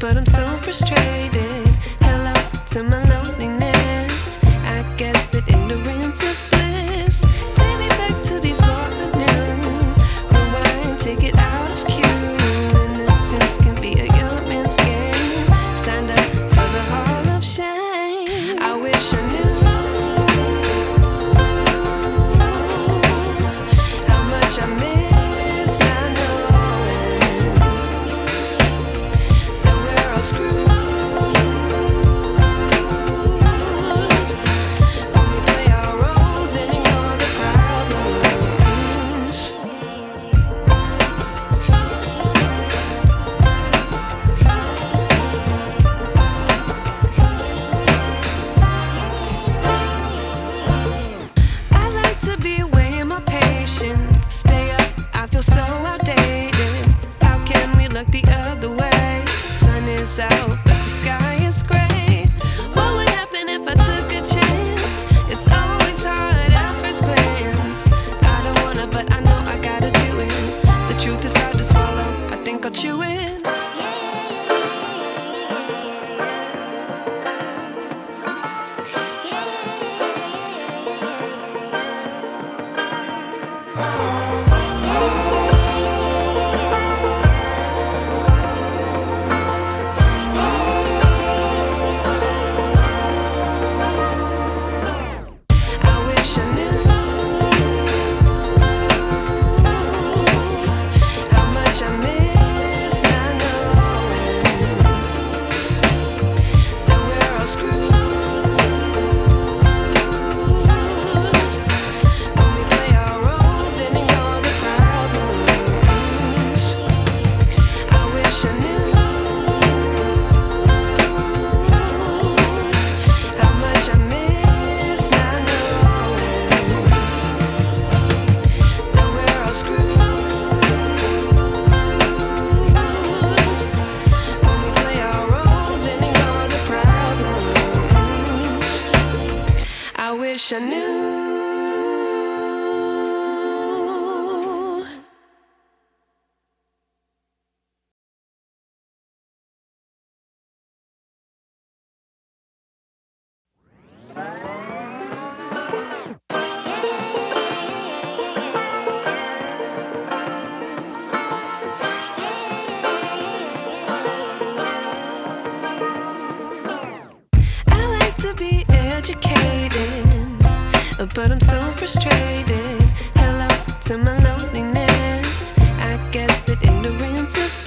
but I'm so frustrated. Hello to my loneliness. I guess that ignorance is bliss. Take me back to before I knew. Rewind, take it out of cue. Innocence can be a young man's game. Signed up for the hall of shame. I wish I knew how much I miss not knowing that we're all screwed. Stay up, I feel so outdated. How can we look the other way? Sun is out, but the sky is gray. What would happen if I took a chance? It's always hard at first glance. I don't wanna, but I know I gotta do it. The truth is hard to swallow, I think I'll chew it. I wish I knew. I like to be educated, but I'm so frustrated. Hello to my loneliness. I guess that ignorance is